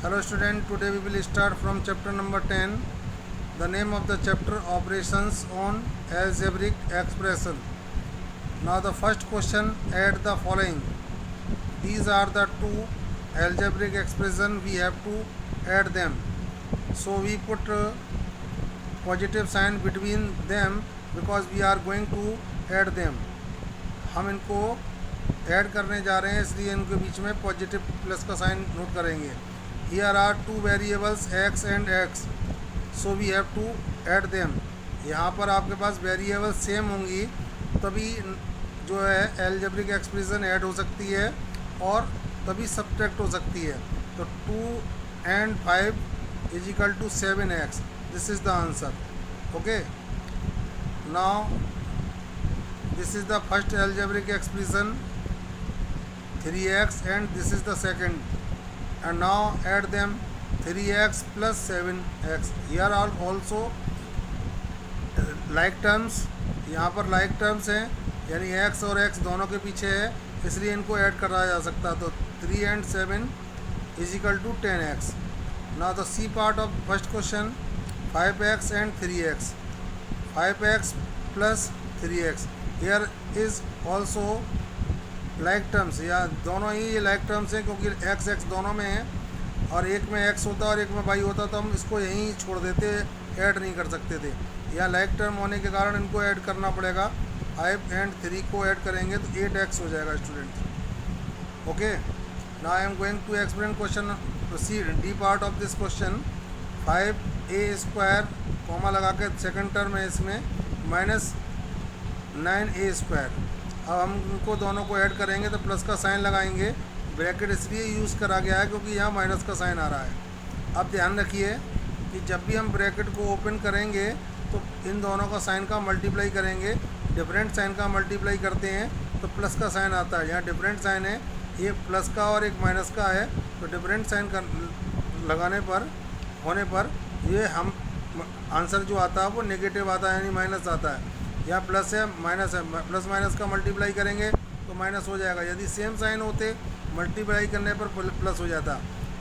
Hello student, today we will start from chapter number 10. The name of the chapter operations on algebraic expression. Now the first question, add the following. These are the two algebraic expression, we have to add them. So we put positive sign between them because we are going to add them. हम इनको add करने जा रहे हैं इसलिए इनके बीच में पॉजिटिव प्लस का साइन नोट करेंगे. Here are two variables x and x, so we have to add them. यहाँ पर आपके पास वेरिएबल्स सेम होंगी तभी जो है एल्जेब्रिक एक्सप्रेशन ऐड हो सकती है और तभी सब्ट्रैक्ट हो सकती है. तो 2 and 5 is equal to 7x. This is the answer. Okay, now this is the first algebraic expression 3x and this is the second, and now add them 3x plus 7x. here are also like terms. यहाँ पर like terms हैं यानी x और x दोनों के पीछे है इसलिए इनको ऐड करा जा सकता है. तो 3 and 7 is equal to 10x. now the C part of first question, 5x and 3x. 5x plus 3x. here is also like terms. या दोनों ही ये like terms हैं क्योंकि x x दोनों में है और एक में x होता और एक में y होता तो हम इसको यहीं छोड़ देते, ऐड नहीं कर सकते थे. या like term होने के कारण इनको ऐड करना पड़ेगा. 5 and 3 को ऐड करेंगे तो 8x हो जाएगा student. Okay, now I am going to explain question. Proceed. D part of this question, 5a² comma लगा के सेकेंड टर्म है इसमें माइनस 9a². अब हम इनको दोनों को ऐड करेंगे तो प्लस का साइन लगाएंगे. ब्रैकेट इसलिए यूज़ करा गया है क्योंकि यहाँ माइनस का साइन आ रहा है. अब ध्यान रखिए कि जब भी हम ब्रैकेट को ओपन करेंगे तो इन दोनों का साइन का मल्टीप्लाई करेंगे. डिफरेंट साइन का मल्टीप्लाई करते हैं तो प्लस का साइन आता है. यहाँ डिफरेंट साइन है, ये प्लस का और एक माइनस का है. तो डिफरेंट साइन का लगाने पर होने पर ये हम आंसर जो आता है वो नेगेटिव आता है यानी माइनस आता है. यहाँ प्लस है माइनस है, प्लस माइनस का मल्टीप्लाई करेंगे तो माइनस हो जाएगा. यदि सेम साइन होते मल्टीप्लाई करने पर प्लस हो जाता.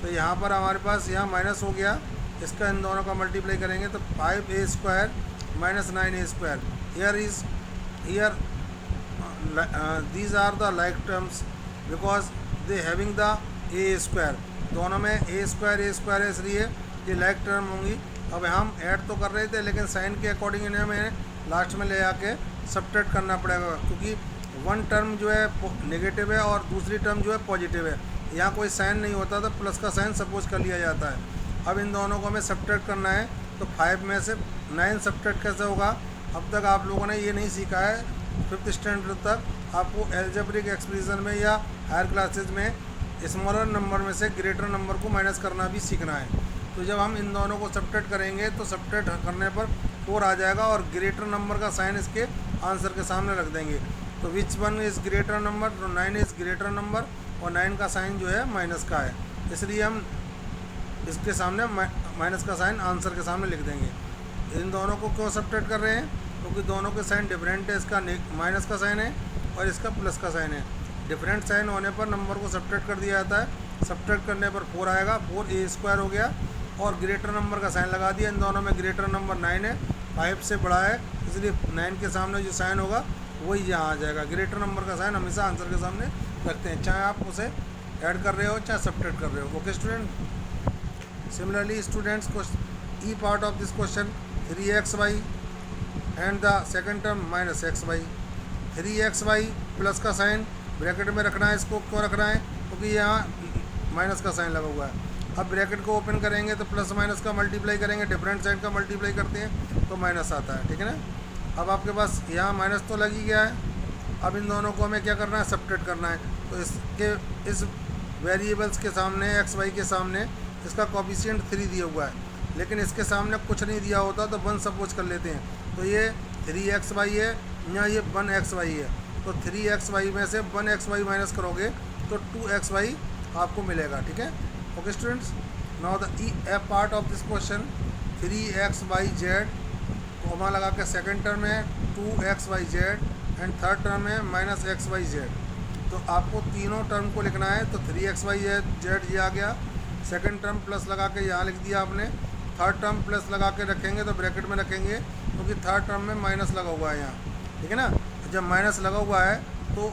तो यहाँ पर हमारे पास यहाँ माइनस हो गया, इसका इन दोनों का मल्टीप्लाई करेंगे तो 5a² minus 9a². Here these are the like terms because they having the a². दोनों में a² है इसलिए ये लाइक टर्म होंगी. अब हम ऐड तो कर रहे थे लेकिन साइन के अकॉर्डिंग इन्हें हमें लास्ट में ले आके सब्ट्रैक्ट करना पड़ेगा क्योंकि वन टर्म जो है नेगेटिव है और दूसरी टर्म जो है पॉजिटिव है. यहाँ कोई साइन नहीं होता तो प्लस का साइन सपोज कर लिया जाता है. अब इन दोनों को हमें सब्ट्रैक्ट करना है तो 5 में से 9 सब्ट्रैक्ट कैसे होगा. अब तक आप लोगों ने ये नहीं सीखा है. 5th स्टैंडर्ड तक आपको एल्जेब्रिक एक्सप्रेशन में या हायर क्लासेज में स्मॉलर नंबर में से ग्रेटर नंबर को माइनस करना भी सीखना है. तो जब हम इन दोनों को सब्ट्रैक्ट करेंगे तो सब्ट्रैक्ट करने पर 4 आ जाएगा और ग्रेटर नंबर का साइन इसके आंसर के सामने रख देंगे. तो which one is greater number. तो 9 इज़ ग्रेटर नंबर और 9 का साइन जो है माइनस का है इसलिए हम इसके सामने माइनस का साइन आंसर के सामने लिख देंगे. इन दोनों को क्यों सब्ट्रैक्ट कर रहे हैं क्योंकि दोनों के साइन डिफरेंट है. इसका माइनस का साइन है और इसका प्लस का साइन है. डिफरेंट साइन होने पर नंबर को सब्ट्रैक्ट कर दिया जाता है. सब्ट्रैक्ट करने पर 4 आएगा. 4a² हो गया और ग्रेटर नंबर का साइन लगा दिया. इन दोनों में ग्रेटर नंबर 9 है, 5 से बड़ा है इसलिए 9 के सामने जो साइन होगा वही यहाँ आ जाएगा. ग्रेटर नंबर का साइन हमेशा आंसर के सामने रखते हैं चाहे आप उसे ऐड कर रहे हो चाहे सब्ट्रैक्ट कर रहे हो. Okay student. Similarly students E part of this question 3xy and the second term minus xy. 3xy plus का साइन ब्रैकेट में रखना है. इसको क्यों रखना है क्योंकि यहाँ माइनस का साइन लगा हुआ है. अब ब्रैकेट को ओपन करेंगे तो प्लस माइनस का मल्टीप्लाई करेंगे. डिफरेंट साइन का मल्टीप्लाई करते हैं तो माइनस आता है. ठीक है ना. अब आपके पास यहाँ माइनस तो लग ही गया है. अब इन दोनों को हमें क्या करना है सब्ट्रैक्ट करना है. तो इस वेरिएबल्स के सामने एक्स वाई के सामने इसका कोफिशिएंट 3 दिया हुआ है लेकिन इसके सामने कुछ नहीं दिया होता तो 1 सपोज कर लेते हैं. तो ये 3xy है, यहाँ ये 1xy है. तो 3xy में से 1xy माइनस करोगे तो 2xy आपको मिलेगा. ठीक है. Okay students, now the F part of this question, 3xyz comma लगा के सेकेंड टर्म है 2xyz एंड थर्ड टर्म है -xyz. तो आपको तीनों टर्म को लिखना है. तो 3xyz ये आ गया सेकंड टर्म प्लस लगा के यहाँ लिख दिया आपने, थर्ड टर्म प्लस लगा के रखेंगे तो ब्रैकेट में रखेंगे क्योंकि थर्ड टर्म में माइनस लगा हुआ है यहाँ, ठीक है ना। जब माइनस लगा हुआ है तो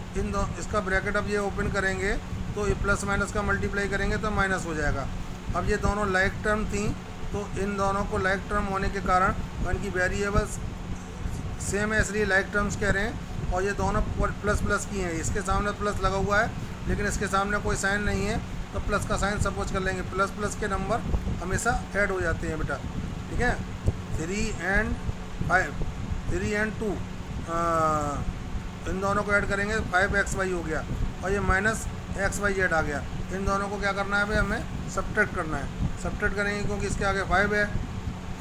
इसका ब्रैकेट अब ये ओपन करेंगे तो ये प्लस माइनस का मल्टीप्लाई करेंगे तो माइनस हो जाएगा। अब ये दोनों लाइक टर्म थी तो इन दोनों को लाइक टर्म होने के कारण इनकी वेरिएबल्स सेम है इसलिए लाइक टर्म्स कह रहे हैं। और ये दोनों प्लस प्लस की हैं, इसके सामने प्लस लगा हुआ है लेकिन इसके सामने कोई साइन नहीं है तो प्लस का साइन सपोज कर लेंगे। प्लस प्लस के नंबर हमेशा ऐड हो जाते हैं बेटा, ठीक है। 3 and 5, 3 and 2 इन दोनों को ऐड करेंगे 5xy हो गया और ये माइनस xyz आ गया। इन दोनों को क्या करना है भाई, हमें सब्ट्रैक्ट करना है। सब्ट्रैक्ट करेंगे क्योंकि इसके आगे 5 है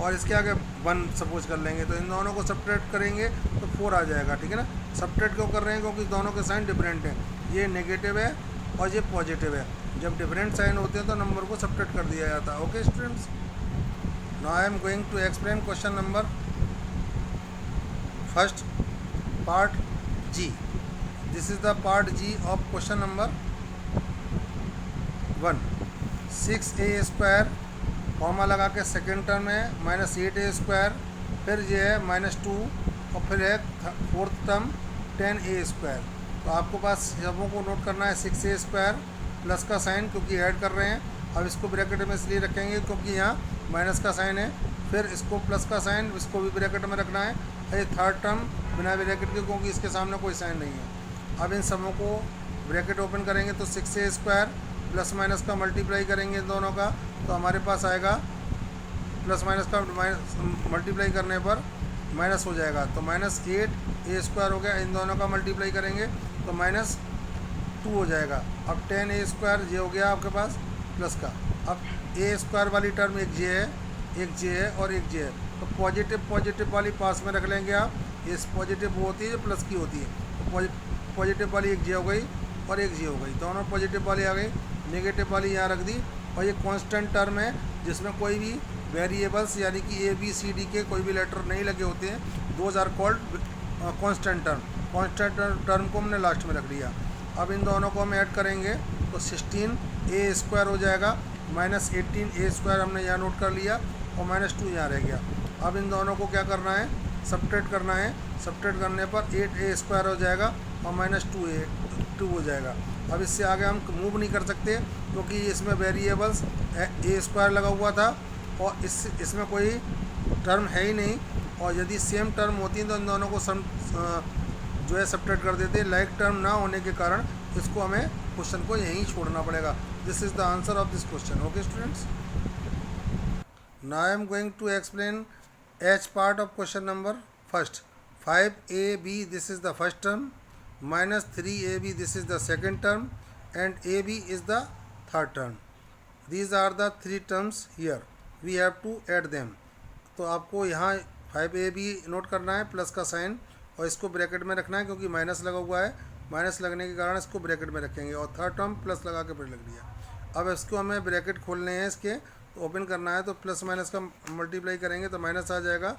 और इसके आगे 1 सपोज कर लेंगे तो इन दोनों को सब्ट्रैक्ट करेंगे तो 4 आ जाएगा, ठीक है ना। सब्ट्रैक्ट क्यों कर रहे हैं, क्योंकि दोनों के साइन डिफरेंट हैं, ये नेगेटिव है और ये पॉजिटिव है। जब डिफरेंट साइन होते हैं तो नंबर को सब्ट्रैक्ट कर दिया जाता है। Okay students, now I am going to explain question number first part G. This is the part G of question number 1। 6a² comma लगा के सेकेंड टर्म है -8a², फिर ये है -2 और फिर है फोर्थ टर्म 10a²। तो आपको पास सबों को नोट करना है 6a² प्लस का साइन क्योंकि ऐड कर रहे हैं। अब इसको ब्रैकेट में इसलिए रखेंगे क्योंकि यहाँ माइनस का साइन है, फिर इसको प्लस का साइन, इसको भी ब्रैकेट में रखना है। ये थर्ड टर्म बिना ब्रैकेट के क्योंकि इसके सामने कोई साइन नहीं है। अब इन सबों को ब्रैकेट ओपन करेंगे तो 6a² प्लस माइनस का मल्टीप्लाई करेंगे इन दोनों का तो हमारे पास आएगा प्लस माइनस का मल्टीप्लाई करने पर माइनस हो जाएगा तो -8a² हो गया। इन दोनों का मल्टीप्लाई करेंगे तो -2 हो जाएगा। अब 10a² ये हो गया आपके पास प्लस का। अब a² वाली टर्म एक जे है और एक जे है तो पॉजिटिव वाली पास में रख लेंगे आप। ये पॉजिटिव वो होती है जो प्लस की होती है तो पॉजिटिव वाली एक जे हो गई और एक जे हो गई, दोनों पॉजिटिव वाली आ गई। नेगेटिव वाली यहाँ रख दी और ये कांस्टेंट टर्म है जिसमें कोई भी वेरिएबल्स यानी कि ABCD के कोई भी लेटर नहीं लगे होते हैं। Those are called constant term. Constant term को हमने लास्ट में रख लिया। अब इन दोनों को हम ऐड करेंगे तो 16a² हो जाएगा, -18a² हमने यहाँ नोट कर लिया और -2 यहाँ रह गया। अब इन दोनों को क्या करना है, सब्ट्रैक्ट करना है। सब्ट्रैक्ट करने पर 8a² हो जाएगा और -2 हो जाएगा। अब इससे आगे हम मूव नहीं कर सकते क्योंकि इसमें वेरिएबल्स a² लगा हुआ था और इसमें कोई टर्म है ही नहीं। और यदि सेम टर्म होती तो इन दोनों को जो है सब्ट्रैक्ट कर देते। लाइक टर्म ना होने के कारण इसको हमें क्वेश्चन को यहीं छोड़ना पड़ेगा। This is the answer of this question. Okay students, now I am going to explain H part of question number first। 5ab this is the first term, -3ab this is the second term and ab is the third term. These are the three terms here, we have to add them। तो आपको यहाँ 5ab note करना है plus का sign और इसको bracket में रखना है क्योंकि माइनस लगा हुआ है। माइनस लगने के कारण इसको ब्रैकेट में रखेंगे और थर्ड टर्म प्लस लगा के फिर लग दिया। अब इसको हमें ब्रैकेट खोलने हैं इसके तो ओपन करना है तो प्लस माइनस का मल्टीप्लाई करेंगे तो माइनस आ जाएगा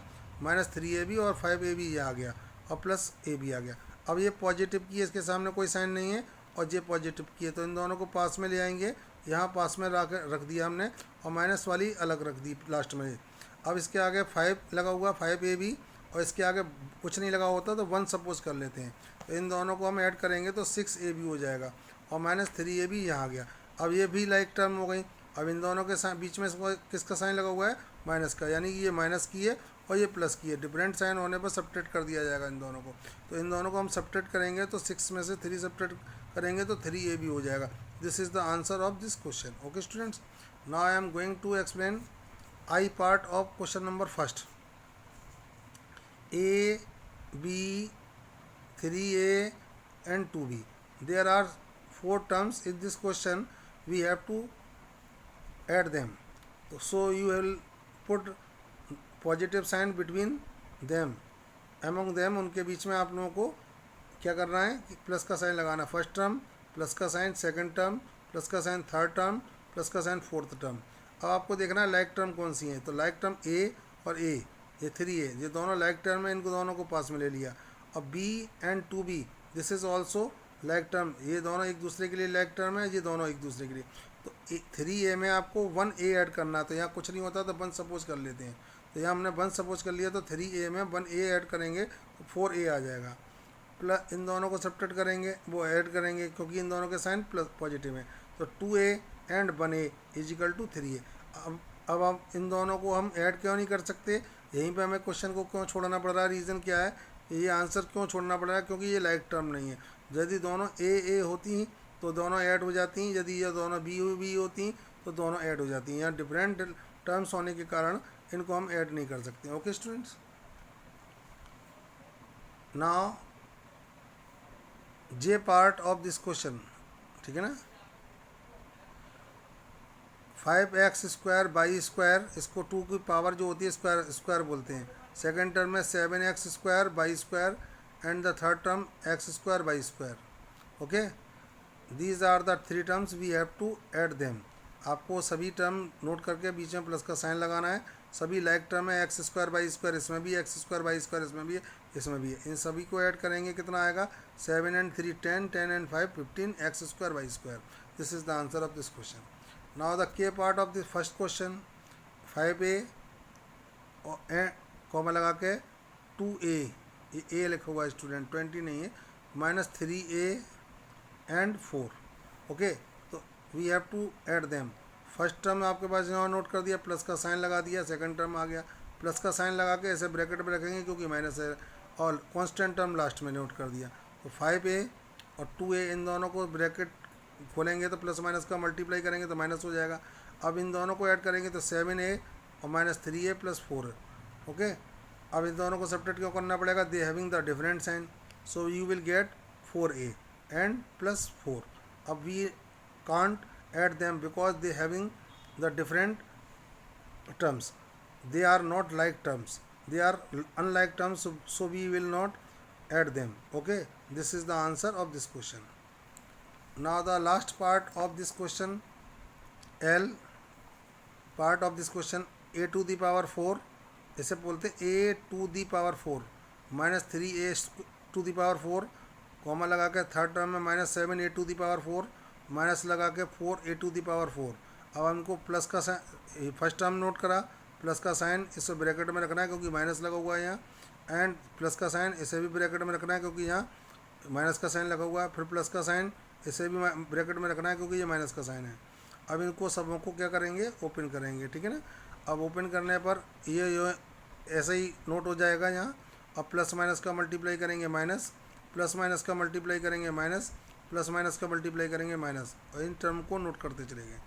-3ab और 5ab ये आ गया और प्लस ab आ गया। अब ये पॉजिटिव की है, इसके सामने कोई साइन नहीं है और ये पॉजिटिव की है तो इन दोनों को पास में ले आएंगे। यहाँ पास में रख दिया हमने और माइनस वाली अलग रख दी लास्ट में। अब इसके आगे 5 लगा हुआ 5ab और इसके आगे कुछ नहीं लगा होता तो 1 सपोज कर लेते हैं तो इन दोनों को हम ऐड करेंगे तो 6ab हो जाएगा और -3ab यहाँ आ गया। अब ये भी लाइक टर्म हो गई। अब इन दोनों के बीच में किसका साइन लगा हुआ है, माइनस का, यानी कि ये माइनस की है और ये प्लस की है। डिफरेंट साइन होने पर सब्ट्रैक्ट कर दिया जाएगा इन दोनों को। तो इन दोनों को हम सब्ट्रैक्ट करेंगे तो 6 में से 3 सब्ट्रैक्ट करेंगे तो 3ab हो जाएगा। This is the answer of this question. Okay students, now I am going to explain I part of question number first। A, B, 3a and 2b। There are 4 terms in this question, we have to add them। So you will put positive sign between them, among them। उनके बीच में आप लोगों को क्या करना है कि plus का साइन लगाना। फर्स्ट टर्म प्लस का साइन, सेकंड टर्म प्लस का साइन, थर्ड टर्म प्लस का साइन, फोर्थ टर्म। अब आपको देखना है लाइक टर्म कौन सी है तो लाइक टर्म A और A, ये 3a, ये दोनों लाइक टर्म है, इनको दोनों को पास में ले लिया। अब B and 2b this is also like term, ये दोनों एक दूसरे के लिए लाइक टर्म है, ये दोनों एक दूसरे के लिए। तो 3a में आपको 1a ऐड करना है, तो यहाँ कुछ नहीं होता तो 1 सपोज कर लेते हैं। तो यहाँ हमने 1 सपोज कर लिया, तो 3a में 1a ऐड करेंगे तो 4a आ जाएगा। प्लस इन दोनों को सब्ट्रैक्ट करेंगे, वो ऐड करेंगे क्योंकि इन दोनों के साइन प्लस पॉजिटिव है, तो 2a and 1a is equal to 3a। अब हम इन दोनों को हम ऐड क्यों नहीं कर सकते, यहीं पे हमें क्वेश्चन को क्यों छोड़ना पड़ रहा है, रीज़न क्या है, ये आंसर क्यों छोड़ना पड़ रहा है, क्योंकि ये लाइक टर्म नहीं है। यदि दोनों ए होती तो दोनों ऐड हो जाती हैं, यदि ये दोनों बी होती तो दोनों ऐड हो जाती हैं। यहाँ डिफरेंट टर्म्स होने के कारण इनको हम ऐड नहीं कर सकते। Okay students, now J part of this question, ठीक है ना, 5x स्क्वायर बाई स्क्वायर, इसको 2 की पावर जो होती है स्क्वायर बोलते हैं। सेकेंड टर्म में 7x square by square and the third term x square by square. Okay, these are the 3 terms we have to add them. आपको सभी टर्म नोट करके बीच में प्लस का साइन लगाना है। सभी लाइक टर्म है, एक्स स्क्वायर बाई स्क्वायर इसमें भी, एक्स स्क्वायर बाई स्क्वायर इसमें भी है, इसमें भी है। इन सभी को ऐड करेंगे, कितना आएगा, 7 and 3 10, 10 and 5 15 x square by square. This is the answer of this question. Now the के part of this first question, 5a comma लगा के 2a, ये a लिखा हुआ है स्टूडेंट, 20 नहीं है, माइनस 3a एंड 4। ओके, तो we have to add them. First term आपके पास यहाँ नोट कर दिया, प्लस का साइन लगा दिया, सेकंड टर्म आ गया, प्लस का साइन लगा के ऐसे ब्रैकेट में रखेंगे क्योंकि माइनस है, और कांस्टेंट टर्म लास्ट में नोट कर दिया। तो 5a और 2a इन दोनों को ब्रैकेट खोलेंगे तो प्लस माइनस का मल्टीप्लाई करेंगे तो माइनस हो जाएगा। अब इन दोनों को ऐड करेंगे तो 7a और माइनस 3a प्लस 4। ओके, अब इन दोनों को सब्ट्रैक्ट क्यों करना पड़ेगा, they having the different sign, so you will get 4a and plus 4। अब we can't add them because they having the different terms, they are not like terms, they are unlike terms, so we will not add them. Okay, this is the answer of this question. Now the last part of this question, L part of this question, a to the power 4, इसे बोलते a to the power 4 minus 3a to the power 4, comma लगा के third term में minus 7a to the power 4 minus लगा के 4a to the power 4। अब हमको plus का साइन, फर्स्ट टर्म नोट करा, प्लस का साइन इसे ब्रैकेट में रखना है क्योंकि माइनस लगा हुआ है यहाँ, एंड प्लस का साइन इसे भी ब्रैकेट में रखना है क्योंकि यहाँ माइनस का साइन लगा हुआ है, फिर प्लस का साइन इसे भी ब्रैकेट में रखना है क्योंकि ये माइनस का साइन है। अब इनको सबों को क्या करेंगे, ओपन करेंगे, ठीक है ना। अब ओपन करने पर ये ऐसे ही नोट हो जाएगा यहाँ। अब प्लस माइनस का मल्टीप्लाई करेंगे माइनस, प्लस माइनस का मल्टीप्लाई करेंगे माइनस, प्लस माइनस का मल्टीप्लाई करेंगे माइनस, और इन टर्म को नोट करते चलेंगे।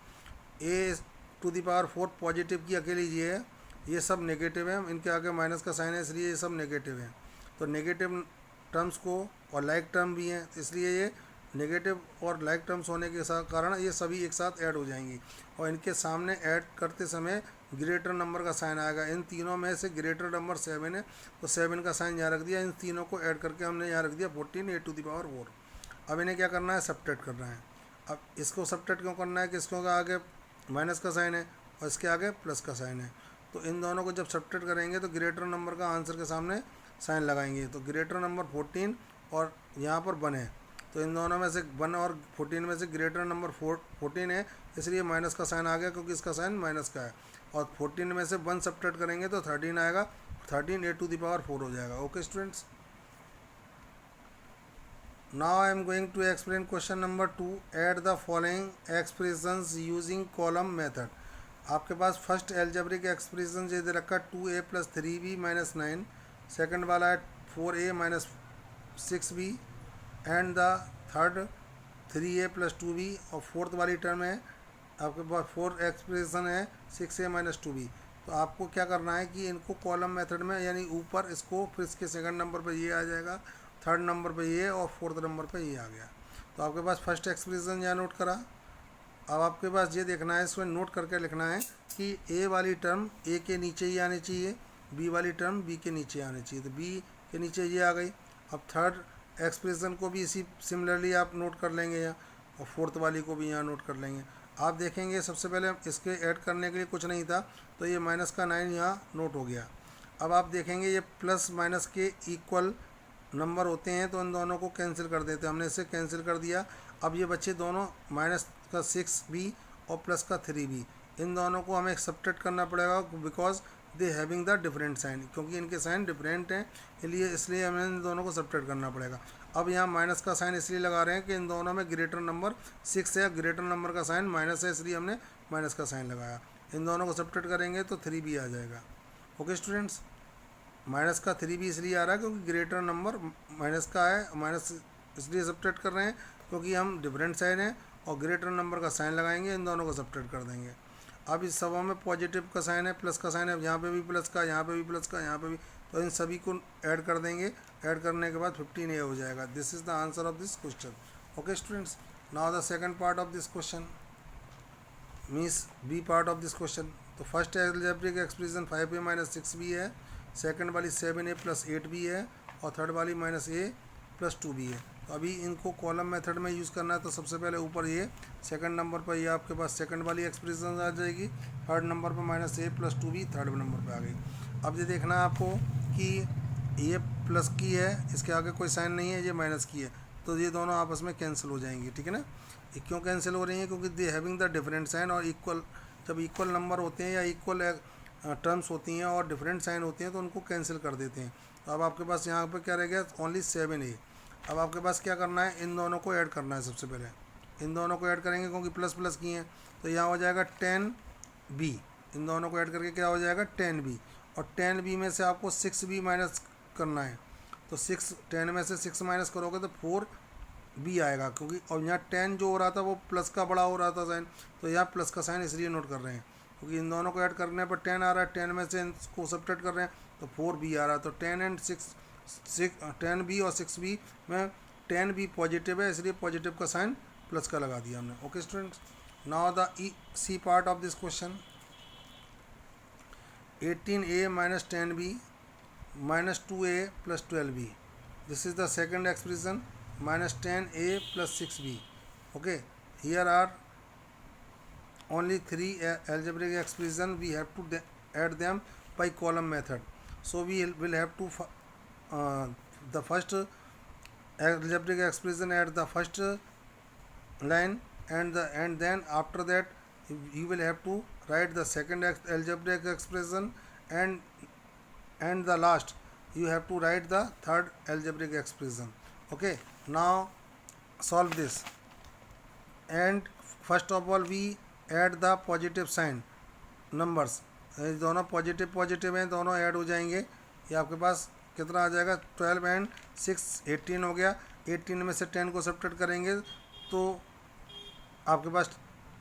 a to the power 4 positive की अकेली ये है, ये सब नेगेटिव है, इनके आगे माइनस का साइन है इसलिए ये सब नेगेटिव है। तो नेगेटिव टर्म्स को, और लाइक टर्म भी हैं इसलिए ये नेगेटिव और लाइक टर्म्स होने के कारण ये सभी एक साथ ऐड हो जाएंगी, और इनके सामने ऐड करते समय ग्रेटर नंबर का साइन आएगा। इन तीनों में से ग्रेटर नंबर 7 है, तो 7 का साइन यहाँ रख दिया। इन तीनों को ऐड करके हमने यहाँ रख दिया 14 a टू दी पावर 4। अब इन्हें क्या करना है, सब्ट्रैक्ट करना है। अब इसको सब्ट्रैक्ट क्यों करना है कि इसको आगे माइनस का साइन है और इसके आगे प्लस का साइन है, तो इन दोनों को जब सब्ट्रैक्ट करेंगे तो ग्रेटर नंबर का आंसर के सामने साइन लगाएंगे। तो ग्रेटर नंबर 14 और यहाँ पर 1 है, तो इन दोनों में से 1 और 14 में से ग्रेटर नंबर 14 है, इसलिए माइनस का साइन आ गया क्योंकि इसका साइन माइनस का है। और 14 में से 1 सब्ट्रैक्ट करेंगे तो 13 आएगा, 13 a टू दी पावर 4 हो जाएगा। Okay students, now I am going to explain question number 2. Add the following expressions using column method. आपके पास फर्स्ट एल्जेब्रिक एक्सप्रेशन ये दे रखा 2a plus 3b minus 9, second वाला है 4a minus 6b, and the third 3a plus 2b, और fourth वाली term है आपके पास 4 एक्सप्रेशन है 6a माइनस 2b। तो आपको क्या करना है कि इनको कॉलम मेथड में, यानी ऊपर इसको, फिर इसके सेकंड नंबर पर ये आ जाएगा, थर्ड नंबर पे ये, और फोर्थ नंबर पे ये आ गया। तो आपके पास फर्स्ट एक्सप्रेशन यहाँ नोट करा। अब आपके पास ये देखना है, इसमें नोट करके लिखना है कि ए वाली टर्म ए के नीचे ही आनी चाहिए, बी वाली टर्म बी के नीचे आनी चाहिए, तो बी के नीचे ये आ गई। अब थर्ड एक्सप्रेशन को भी इसी सिमिलरली आप नोट कर लेंगे यहाँ, और फोर्थ वाली को भी यहाँ नोट कर लेंगे। आप देखेंगे सबसे पहले इसके ऐड करने के लिए कुछ नहीं था, तो ये माइनस का 9 यहाँ नोट हो गया। अब आप देखेंगे ये प्लस माइनस के इक्वल नंबर होते हैं, तो इन दोनों को कैंसिल कर देते हैं, हमने इसे कैंसिल कर दिया। अब ये बच्चे दोनों माइनस का 6b और प्लस का 3b, इन दोनों को हमें सब्ट्रैक्ट करना पड़ेगा because they having the different sign, क्योंकि इनके साइन डिफरेंट हैं, इसलिए हमें इन दोनों को सब्ट्रैक्ट करना पड़ेगा। अब यहाँ माइनस का साइन इसलिए लगा रहे हैं कि इन दोनों में ग्रेटर नंबर 6 है, ग्रेटर नंबर का साइन माइनस है, इसलिए हमने माइनस का साइन लगाया। इन दोनों को सब्ट्रैक्ट करेंगे तो 3b आ जाएगा। ओके स्टूडेंट्स, माइनस का 3b इसलिए आ रहा है क्योंकि ग्रेटर नंबर माइनस का है, माइनस इसलिए सब्ट्रैक्ट कर रहे हैं क्योंकि हम डिफरेंट साइन है, और ग्रेटर नंबर का साइन लगाएंगे, इन दोनों को सब्ट्रैक्ट कर देंगे। अब इस सब में पॉजिटिव का साइन है, प्लस का साइन है, यहाँ पे भी प्लस का, यहाँ पे भी प्लस का, यहाँ पे भी, तो इन सभी को ऐड कर देंगे। ऐड करने के बाद 15a हो जाएगा। This is the answer of this question. Okay students, now the second part of this question means B part of this question. तो first algebraic expression 5a minus 6b है, second वाली 7a plus 8b है, और third वाली minus a plus 2b है। तो अभी इनको कॉलम मेथड में यूज़ करना है। तो सबसे पहले ऊपर ये सेकंड नंबर पर ये आपके पास सेकंड वाली एक्सप्रेशन आ जाएगी, थर्ड नंबर पर minus a plus 2b third number पर आ गई। अब ये देखना है आपको कि ये प्लस की है, इसके आगे कोई साइन नहीं है, ये माइनस की है, तो ये दोनों आपस में कैंसिल हो जाएंगी, ठीक है ना। ये क्यों कैंसिल हो रही है? क्योंकि they having the different sign, और इक्वल, जब इक्वल नंबर होते हैं या इक्वल टर्म्स होती हैं और डिफरेंट साइन होते हैं तो उनको कैंसिल कर देते हैं। तो अब आपके पास यहाँ पर क्या रह गया? Only 7a। अब आपके पास क्या करना है? इन दोनों को ऐड करना है। सबसे पहले इन दोनों को ऐड करेंगे क्योंकि प्लस प्लस की हैं, तो यहाँ हो जाएगा 10b। इन दोनों को ऐड करके क्या हो जाएगा? 10b, और 10b में से आपको 6b माइनस करना है। तो 10 में से 6 माइनस करोगे तो 4b आएगा, क्योंकि और यहाँ 10 जो हो रहा था वो प्लस का बड़ा हो रहा था साइन, तो यहाँ प्लस का साइन इसलिए नोट कर रहे हैं क्योंकि इन दोनों को ऐड करने पर 10 आ रहा है, 10 में से इसको सब्ट्रैक्ट कर रहे हैं तो 4b आ रहा है। तो 10b और 6b में 10b पॉजिटिव है, इसलिए पॉजिटिव का साइन प्लस का लगा दिया हमने। Okay students, now the C part of this question 18a minus 10b minus 2a plus 12b. This is the second expression, minus 10a plus 6b. Okay, here are only three algebraic expression. We have to add them by column method. So we will have to the first algebraic expression at the first line, and then after that you will have to write the second algebraic expression, and the last you have to write the third algebraic expression. Okay, now solve this, and first of all we add the positive sign numbers. दोनों positive हैं, दोनों add हो जाएंगे। ये आपके पास कितना आ जाएगा? 12 and 6 18 हो गया। 18 में से 10 को सब्ट्रैक्ट करेंगे तो आपके पास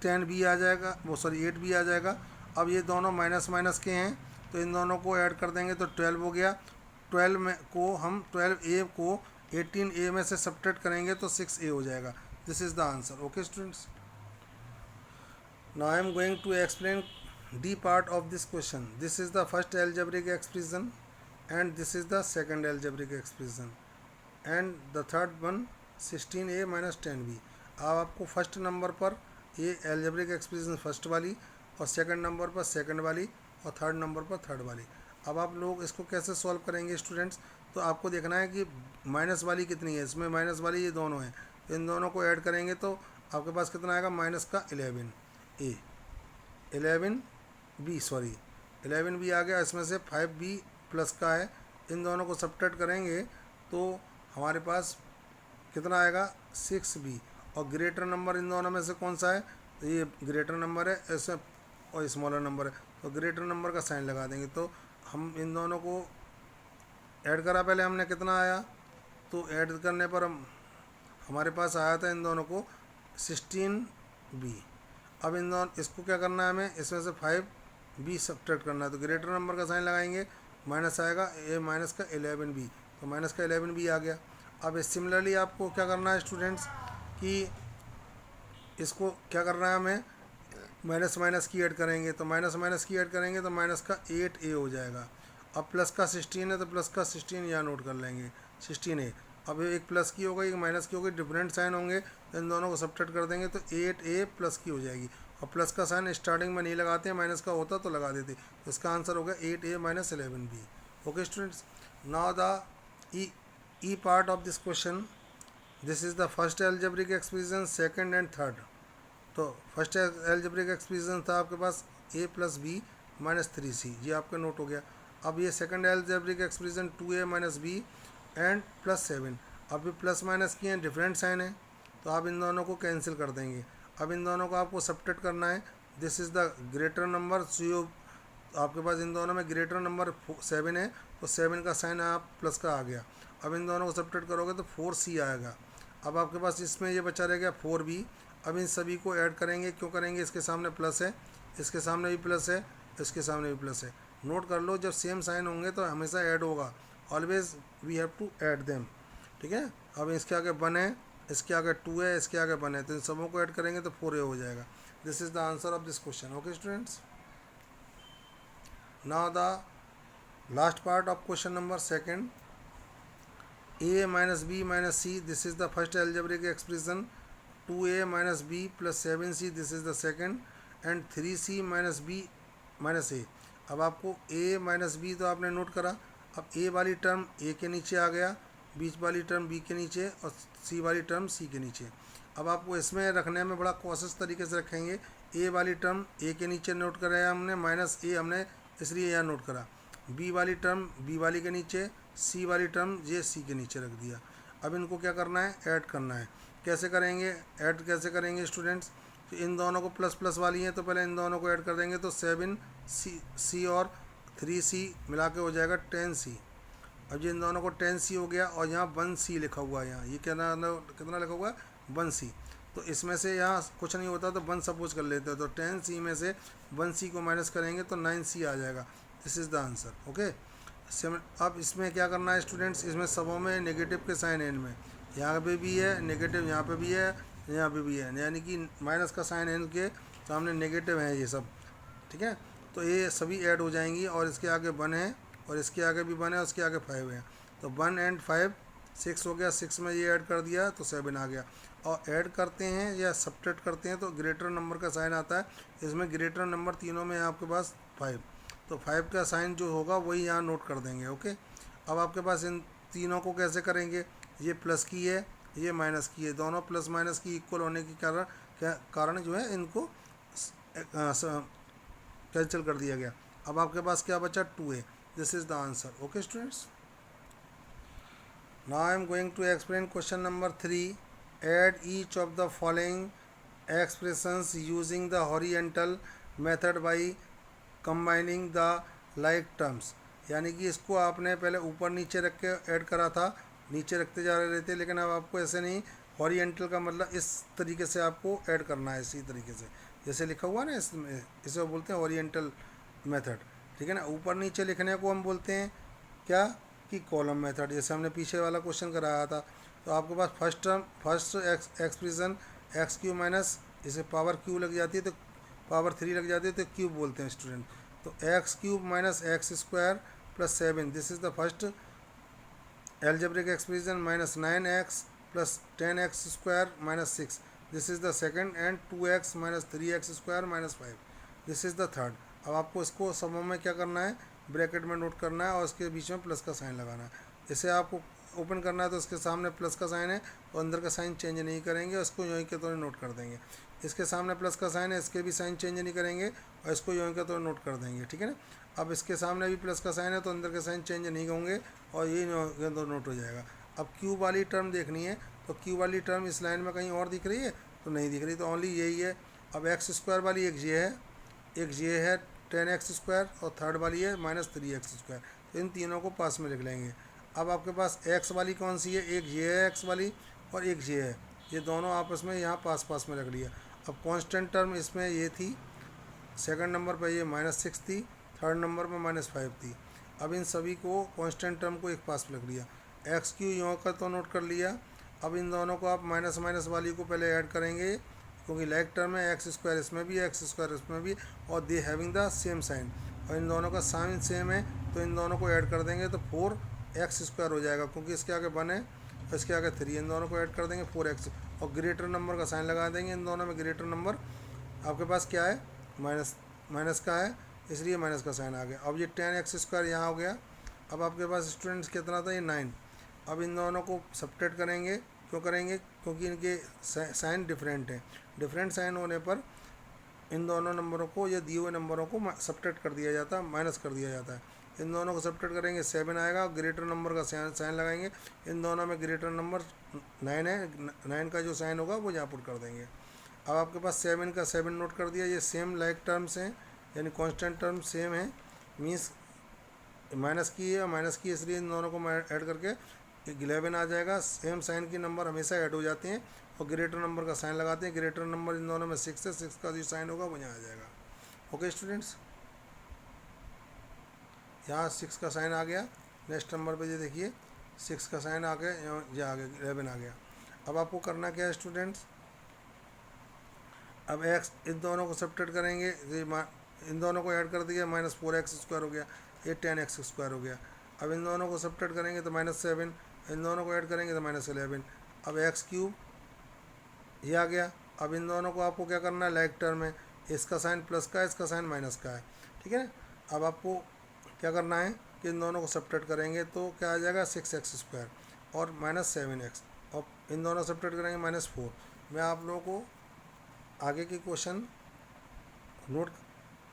10b आ जाएगा, 8b आ जाएगा। अब ये दोनों माइनस माइनस के हैं तो इन दोनों को ऐड कर देंगे तो 12 हो गया। 12 में को हम 12a को 18a में से सब्ट्रैक्ट करेंगे तो 6a हो जाएगा। This is the answer. Okay students, now I am going to explain D part of this question. This is the first algebraic expression and this is the second algebraic expression, and the third one 16a minus 10b। अब आपको first number पर ये algebraic expression first वाली, और second number पर second वाली, और third number पर थर्ड वाली। अब आप लोग इसको कैसे सॉल्व करेंगे स्टूडेंट्स? तो आपको देखना है कि माइनस वाली कितनी है। इसमें माइनस वाली ये दोनों हैं, तो इन दोनों को ऐड करेंगे तो आपके पास कितना आएगा? माइनस का 11b आ गया। इसमें से 5b प्लस का है, इन दोनों को सब्ट्रैक्ट करेंगे तो हमारे पास कितना आएगा? 6b। और ग्रेटर नंबर इन दोनों में से कौन सा है? तो ये ग्रेटर नंबर है, ऐसे, और स्मॉलर नंबर है, तो ग्रेटर नंबर का साइन लगा देंगे। तो हम इन दोनों को ऐड करा पहले हमने, कितना आया? तो ऐड करने पर हमारे पास आया था इन दोनों को 16b। अब इन दोनों इसको क्या करना है हमें? इसमें से 5b सब्ट्रैक्ट करना है, तो ग्रेटर नंबर का साइन लगाएंगे, माइनस आएगा, ए माइनस का 11b, तो माइनस का 11b आ गया। अब सिमिलरली आपको क्या करना है स्टूडेंट्स कि इसको क्या करना है हमें? माइनस माइनस की ऐड करेंगे, तो माइनस की ऐड करेंगे तो माइनस का 8a हो जाएगा। अब प्लस का 16 है तो प्लस का 16 यहाँ नोट कर लेंगे, 16a। अब एक प्लस की होगा, एक माइनस की होगी, डिफरेंट साइन होंगे, तो इन दोनों को सब्ट्रैक्ट कर देंगे तो 8a प्लस की हो जाएगी। और प्लस का साइन स्टार्टिंग में नहीं लगाते हैं, माइनस का होता तो लगा देते, तो इसका आंसर होगा 8a minus 11b। Okay students, now the E part of this question. This is the first algebraic expression, second and third. तो फर्स्ट एल्जेब्रिक एक्सप्रेशन था आपके पास a plus B minus 3c, ये आपका नोट हो गया। अब ये second algebraic expression 2a minus B and plus 7, अब ये प्लस माइनस की हैं, डिफरेंट साइन है, तो आप इन दोनों को कैंसिल कर देंगे। अब इन दोनों को आपको सब्ट्रैक्ट करना है, this is the greater number, so आपके पास इन दोनों में ग्रेटर नंबर 7 है, तो 7 का साइन आप प्लस का आ गया। अब इन दोनों को सब्ट्रैक्ट करोगे तो 4c आएगा। अब आपके पास इसमें ये बचा रह गया 4b। अब इन सभी को ऐड करेंगे, क्यों करेंगे, इसके सामने प्लस है, इसके सामने भी प्लस है, इसके सामने भी प्लस है। नोट कर लो, जब सेम साइन होंगे तो हमेशा ऐड होगा, always we have to add them, ठीक है। अब इसके आगे 1 है, इसके आगे 2 है, इसके आगे 1 है, तो इन सबों को ऐड करेंगे तो 4a हो जाएगा। This is the answer of this question. Okay students, now the last part of question number second, a minus b minus c, this is the first algebraic expression, 2a minus b plus 7c, this is the second, and 3c minus b minus a। अब आपको a minus B तो आपने note करा, अब a वाली term a के नीचे आ गया, बीच वाली टर्म b के नीचे और c वाली टर्म c के नीचे। अब आपको इसमें रखने में बड़ा कॉशियस तरीके से रखेंगे, a वाली टर्म a के नीचे नोट कराया हमने, माइनस a हमने इसलिए यहाँ नोट करा, b वाली टर्म b वाली के नीचे, सी वाली टर्म ये सी के नीचे रख दिया। अब इनको क्या करना है, ऐड करना है। कैसे करेंगे, ऐड कैसे करेंगे स्टूडेंट्स, तो इन दोनों को प्लस प्लस वाली हैं तो पहले इन दोनों को ऐड कर देंगे, तो 7c और 3c मिला के हो जाएगा 10c। अब ये इन दोनों को 10c हो गया और यहाँ 1c लिखा हुआ है, यहाँ ये कितना लिखा हुआ है 1c, तो इसमें से यहाँ कुछ नहीं होता तो 1 सपोज कर लेते हैं, तो 10c में से 1c को माइनस करेंगे तो 9c आ जाएगा। This is the answer. Okay, अब इसमें क्या करना है स्टूडेंट्स, इसमें सबों में नेगेटिव के साइन है, इनमें यहाँ पे भी है नेगेटिव, यहाँ पे भी है, यहाँ पे भी है, यानी कि माइनस का साइन है, इनके सामने नेगेटिव है ये सब, ठीक है। तो ये सभी ऐड हो जाएंगी और इसके आगे 1 है और इसके आगे भी 1 है और उसके आगे 5 है, तो 1 एंड 5 6 हो गया, 6 में ये ऐड कर दिया तो 7 आ गया। और ऐड करते हैं या सब्ट्रैक्ट करते हैं तो ग्रेटर नंबर का साइन आता है, इसमें ग्रेटर नंबर तीनों में है आपके पास 5, तो 5 का साइन जो होगा वही यहाँ नोट कर देंगे। ओके, अब आपके पास इन तीनों को कैसे करेंगे, ये प्लस की है, ये माइनस की है, दोनों प्लस माइनस की इक्वल होने के कारण जो है इनको कैंसिल कर दिया गया। अब आपके पास क्या बचा 2a। This is the answer. Okay students, now I am going to explain question number 3। Add each of the following expressions using the horizontal method by combining the like terms, यानी कि इसको आपने पहले ऊपर नीचे रख के ऐड करा था, नीचे रखते जा रहे थे, लेकिन अब आपको ऐसे नहीं, हॉरिजेंटल का मतलब इस तरीके से आपको ऐड करना है, इसी तरीके से जैसे लिखा हुआ ना, इसमें इसे बोलते हैं हॉरिजेंटल मेथड, ठीक है ना। ऊपर नीचे लिखने को हम बोलते हैं क्या कि कॉलम मेथड, जैसे हमने पीछे वाला क्वेश्चन कराया था। तो आपके पास first expression x q minus, इसे पावर क्यू लग जाती है तो पावर 3 लग जाती है तो क्यूब बोलते हैं स्टूडेंट, तो x cube minus x square plus 7, this is the first algebraic expression, minus 9x plus 10x square minus 6, this is the second, and 2x minus 3x square minus 5, this is the third. अब आपको इसको समूह में क्या करना है, bracket में note करना है और इसके बीच में प्लस का साइन लगाना है। इसे आपको ओपन करना है तो इसके सामने प्लस का साइन है तो अंदर का साइन चेंज नहीं करेंगे, इसको यूँ के तो नोट कर देंगे। इसके सामने प्लस का साइन है, इसके भी साइन चेंज नहीं करेंगे और इसको यूँ के तो नोट कर देंगे, ठीक है ना। अब इसके सामने भी प्लस का साइन है तो अंदर के साइन चेंज नहीं होंगे और ये तो नोट हो जाएगा। अब क्यू वाली टर्म देखनी है तो क्यू वाली टर्म इस लाइन में कहीं और दिख रही है तो नहीं दिख रही, तो ओनली यही है। अब एक्स स्क्वायर वाली एक ये है, एक ये है 10x स्क्वायर और थर्ड वाली है माइनस 3x स्क्वायर, तो इन तीनों को पास में लिख लेंगे। अब आपके पास x वाली कौन सी है, एक ये है x वाली और एक ये है, ये दोनों आपस में यहाँ पास पास में रख लिया। अब कांस्टेंट टर्म इसमें ये थी, सेकंड नंबर पर ये -6 थी, थर्ड नंबर पर -5 थी। अब इन सभी को कांस्टेंट टर्म को एक पास में रख लिया, एक्स क्यू यहाँ का तो नोट कर लिया। अब इन दोनों को आप माइनस माइनस वाली को पहले ऐड करेंगे क्योंकि लाइक टर्म है, एक्स स्क्वायर इसमें भी एक्स स्क्वायर इसमें भी, और they having the same sign, और इन दोनों का साइन सेम है तो इन दोनों को ऐड कर देंगे तो 4x स्क्वायर हो जाएगा, क्योंकि इसके आगे 1 है और इसके आगे 3, इन दोनों को ऐड कर देंगे 4x, और ग्रेटर नंबर का साइन लगा देंगे। इन दोनों में ग्रेटर नंबर आपके पास क्या है, माइनस का है, इसलिए माइनस का साइन आ गया। अब ये 10x स्क्वायर यहाँ हो गया। अब आपके पास स्टूडेंट्स कितना था, ये 9। अब इन दोनों को सब्ट्रैक्ट करेंगे क्यों करेंगे? क्योंकि इनके साइन डिफरेंट हैं। डिफरेंट साइन होने पर इन दोनों नंबरों को या दिए हुए नंबरों को सब्ट्रैक्ट कर दिया जाता है, माइनस कर दिया जाता है। इन दोनों को सब्ट्रैक्ट करेंगे 7 आएगा, ग्रेटर नंबर का साइन लगाएंगे। इन दोनों में ग्रेटर नंबर 9 है, 9 का जो साइन होगा वो यहाँ पुट कर देंगे। अब आपके पास 7 का 7 नोट कर दिया। ये सेम लाइक टर्म्स हैं, यानी कांस्टेंट टर्म सेम है, मीन्स माइनस की है, माइनस की इसलिए इन दोनों को ऐड करके 11 आ जाएगा। सेम साइन की नंबर हमेशा ऐड हो जाते हैं और ग्रेटर नंबर का साइन लगाते हैं। ग्रेटर नंबर इन दोनों में 6 है, 6 का जो साइन होगा वो यहाँ आ जाएगा। ओके स्टूडेंट्स, यहाँ 6 का साइन आ गया। नेक्स्ट नंबर पे ये देखिए 6 का साइन आ गया, ये आ गया 11 आ गया। अब आपको करना क्या है स्टूडेंट्स, अब x इन दोनों को सब्ट्रैक्ट करेंगे, इन दोनों को ऐड कर दिया, -4x² हो गया, ये 10x² हो गया। अब इन दोनों को सब्ट्रैक्ट करेंगे तो -7, इन दोनों को ऐड करेंगे तो -11। अब x³ ये आ गया। अब इन दोनों को आपको क्या करना है, लाइक टर्म है, इसका साइन प्लस का है, इसका साइन माइनस का है, ठीक है। अब आपको क्या करना है कि इन दोनों को सब्ट्रैक्ट करेंगे तो क्या आ जाएगा, 6x² और -7x, और इन दोनों सब्ट्रैक्ट करेंगे -4। मैं आप लोगों को आगे के क्वेश्चन नोट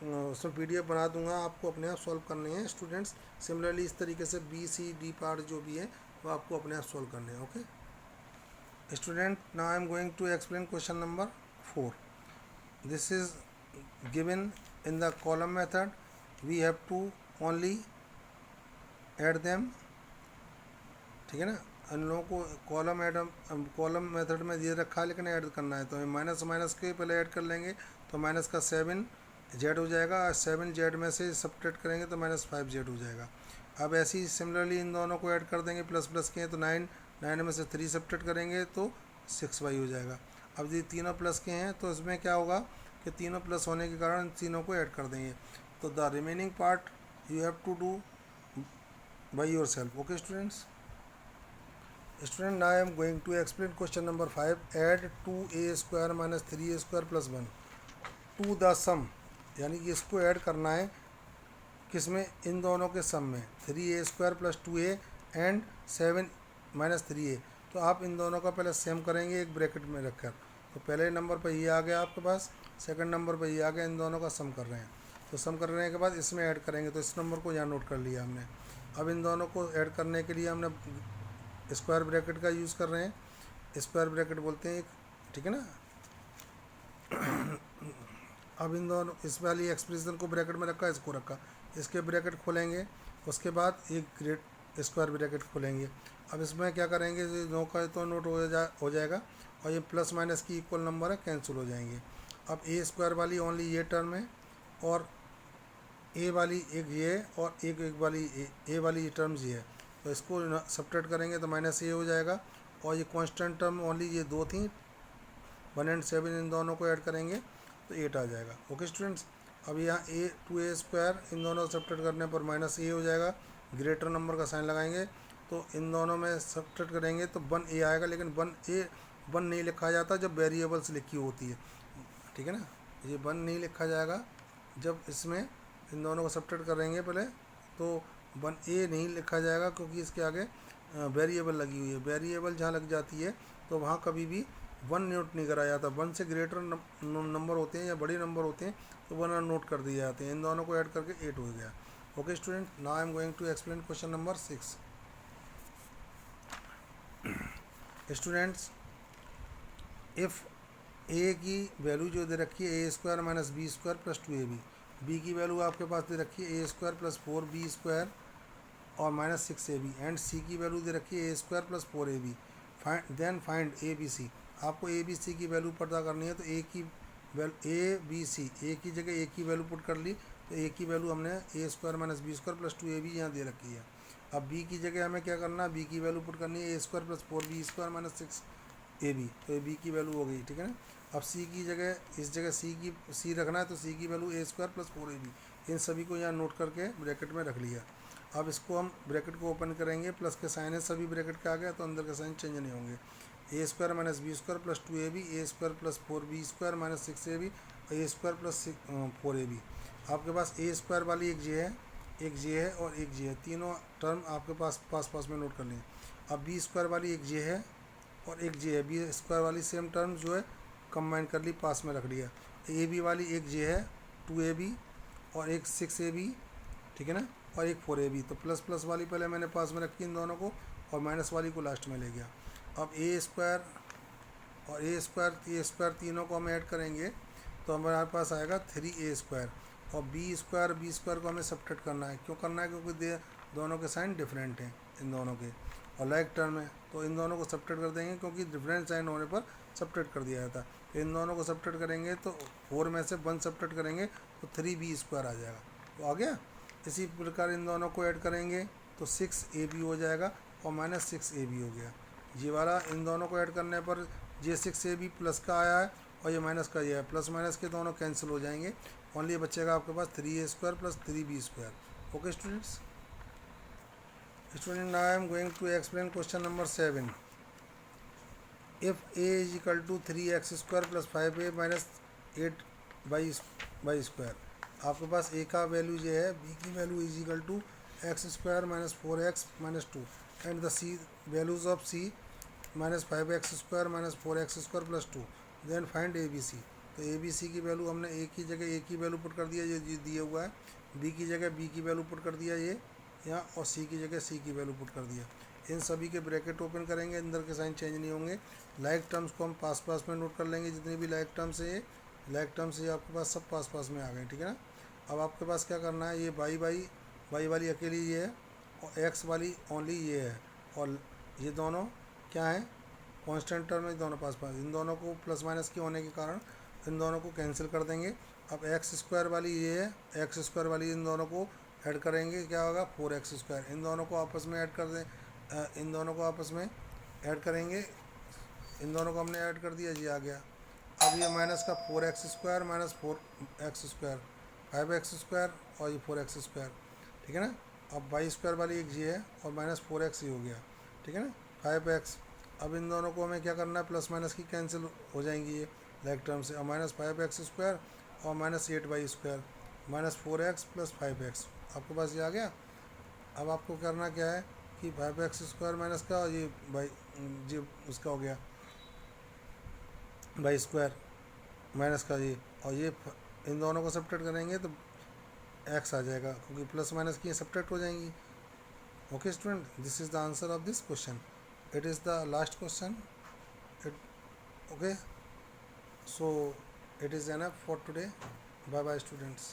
उसमें PDF बना दूंगा, आपको अपने आप सॉल्व करने हैं स्टूडेंट्स। सिमिलरली इस तरीके से B, C, D पार्ट जो भी है वो आपको अपने आप सॉल्व करने हैं। Okay student, now I am going to explain question number 4। This is given in the column method, we have to only add them, ठीक है ना। इन लोगों को कॉलम मेथड में दे रखा है लेकिन ऐड करना है, तो माइनस माइनस के पहले ऐड कर लेंगे तो माइनस का 7z हो जाएगा, 7z में से सब्ट्रैक्ट करेंगे तो -5z हो जाएगा। अब ऐसे ही सिमिलरली इन दोनों को ऐड कर देंगे, प्लस प्लस के हैं तो 9 में से 3 सब्ट्रैक्ट करेंगे तो 6y हो जाएगा। अब ये तीनों प्लस के हैं तो इसमें क्या होगा कि तीनों प्लस होने के कारण तीनों को ऐड कर देंगे, तो the remaining part you have to do by yourself. Okay students, now I am going to explain question number 5. Add 2a square minus 3a square plus 1 to the sum, यानी कि इसको add करना है किसमें, इन दोनों के सम में, 3a² plus 2a and 7 minus 3a। तो आप इन दोनों का पहले सेम करेंगे एक ब्रैकेट में रखकर, तो पहले नंबर पर ये आ गया आपके पास, सेकंड नंबर पर ये आ गया, इन दोनों का सम कर रहे हैं। तो सम करने के बाद इसमें ऐड करेंगे, तो इस नंबर को यहाँ नोट कर लिया हमने। अब इन दोनों को ऐड करने के लिए हमने स्क्वायर ब्रैकेट का यूज़ कर रहे हैं, स्क्वायर ब्रैकेट बोलते हैं, ठीक है ना। अब इन दोनों इस वाली एक्सप्रेशन को ब्रैकेट में रखा, इसको रखा, इसके ब्रैकेट खोलेंगे, उसके बाद एक ग्रेट स्क्वायर ब्रैकेट खोलेंगे। अब इसमें क्या करेंगे, दो का तो नोट हो जाएगा और ये प्लस माइनस की इक्वल नंबर है, कैंसिल हो जाएंगे। अब a² वाली ओनली ये टर्म है और a वाली एक ये है और एक वाली a वाली ये टर्म्स ये है, तो इसको सब्ट्रैक्ट करेंगे तो -a हो जाएगा। और ये कांस्टेंट टर्म ओनली ये दो थी, 1 और 7, इन दोनों को ऐड करेंगे तो 8 आ जाएगा। ओके स्टूडेंट्स, अब यहाँ 2a² इन दोनों सब्ट्रैक्ट करने पर -a हो जाएगा, ग्रेटर नंबर का साइन लगाएंगे तो इन दोनों में सब्ट्रैक्ट करेंगे तो 1a आएगा, लेकिन 1 नहीं लिखा जाता जब वेरिएबल्स लिखी होती है, ठीक है ना। ये 1 नहीं लिखा जाएगा जब इसमें इन दोनों को सब्ट्रैक्ट करेंगे पहले, तो 1a नहीं लिखा जाएगा क्योंकि इसके आगे वेरिएबल लगी हुई है। वेरिएबल जहाँ लग जाती है तो वहाँ कभी भी 1 नोट नहीं करा जाता, 1 से ग्रेटर नंबर होते हैं या बड़े नंबर होते हैं तो 1 नोट कर दिए जाते हैं। इन दोनों को ऐड करके 8 हो गया। Okay student, now I am going to explain question number 6। Students, if a की वैल्यू जो दे रखी है a² minus b² plus 2ab, b की वैल्यू आपके पास दे रखी है a² प्लस 4b² और -6ab, एंड c की वैल्यू दे रखी है a² plus 4ab, then find abc। आपको abc की वैल्यू पता करनी है, तो a की abc, a की जगह a की वैल्यू पुट कर ली, तो a की वैल्यू हमने a² minus b² plus 2ab यहाँ दे रखी है। अब b की जगह हमें क्या करना है, b की वैल्यू पुट करनी है a² plus 4b² minus 6ab, तो ये b की वैल्यू हो गई, ठीक है ना। अब c की जगह, इस जगह c रखना है, तो c की वैल्यू a² प्लस 4ab, इन सभी को यहाँ नोट करके ब्रैकेट में रख लिया। अब इसको हम ब्रैकेट को ओपन करेंगे, प्लस के साइन है सभी ब्रैकेट के आ गया तो अंदर के साइन चेंज नहीं होंगे। a² minus b² plus 2ab, a² plus 4b² minus 6ab और a² प्लस 4ab। आपके पास a² वाली एक j है, एक j है और एक j है, तीनों टर्म आपके पास पास में नोट कर लें। अब b² वाली एक j है, और एक जे है, बी स्क्वायर वाली सेम टर्म जो है कंबाइन कर ली, पास में रख लिया। ए बी वाली एक जे है 2ab और एक 6ab, ठीक है ना, और एक 4ab। तो प्लस प्लस वाली पहले मैंने पास में रखी इन दोनों को और माइनस वाली को लास्ट में ले गया। अब ए स्क्वायर और ए स्क्वायर तीनों को हम ऐड करेंगे तो हमारे पास आएगा 3a²। और बी स्क्वायर को हमें सब्ट्रैक्ट करना है। क्यों करना है? क्योंकि दोनों के साइन डिफरेंट हैं इन दोनों के, और लाइक टर्म है तो इन दोनों को सब्ट्रैक्ट कर देंगे, क्योंकि डिफरेंट साइन होने पर सब्ट्रैक्ट कर दिया जाता है। तो इन दोनों को सब्ट्रैक्ट करेंगे तो 4 में से 1 सब्ट्रैक्ट करेंगे तो 3b² आ जाएगा। तो आ गया। इसी प्रकार इन दोनों को ऐड करेंगे तो 6ab हो जाएगा और -6ab हो गया। ये वाला इन दोनों को ऐड करने पर ये 6ab प्लस का आया है और ये माइनस का ये है, प्लस माइनस के दोनों कैंसिल हो जाएंगे। ओनली बचेगा आपके पास 3a² plus 3b²। Okay students, now I am going to explain question number 7. If a is equal to 3x² plus 5a minus 8y², आपके पास a का वैल्यू ये है, b की value is equal to x² minus 4x minus 2 and the c values of c minus 5x² minus 4x² plus 2, then find A B C. तो A B सी की value हमने ए की जगह ए की वैल्यू पुट कर दिया, ये दिया हुआ है। बी की जगह बी की वैल्यू पुट कर दिया ये यहाँ, और सी की जगह सी की वैल्यू पुट कर दिया। इन सभी के ब्रैकेट ओपन करेंगे, अंदर के साइन चेंज नहीं होंगे। लाइक टर्म्स को हम पास पास में नोट कर लेंगे, जितनी भी लाइक टर्म्स है लाइक टर्म्स ये आपके पास सब पास पास में आ गए, ठीक है ना। अब आपके पास क्या करना है, ये वाई वाली अकेली ये है और एक्स वाली ओनली ये है, और ये दोनों क्या है, कांस्टेंट टर्म है दोनों पास पास। इन दोनों को प्लस माइनस के होने के कारण इन दोनों को कैंसिल कर देंगे। अब x² वाली ये है, x² वाली इन दोनों को ऐड करेंगे, क्या होगा 4x²। इन दोनों को आपस में ऐड कर दें, इन दोनों को आपस में ऐड करेंगे, इन दोनों को हमने ऐड कर दिया, जी आ गया। अब ये माइनस का 4x² माइनस 4x², 5x² और ये 4x², ठीक है ना। अब y² वाली एक जी है और माइनस 4x ही हो गया, ठीक है ना, 5x। अब इन दोनों को हमें क्या करना है, प्लस माइनस की कैंसिल हो जाएंगी ये लाइक टर्म से। और माइनस 5x² और minus 8y² minus 4x plus 5x, आपके पास ये आ गया। अब आपको करना क्या है कि 5x² माइनस का ये जी उसका हो गया y² माइनस का ये, और ये इन दोनों को सब्ट्रैक्ट करेंगे तो x आ जाएगा, क्योंकि प्लस माइनस की सब्ट्रैक्ट हो जाएंगी। Okay student, this is the answer of this question. It is the last question. Okay, so it is enough for today. Bye bye students.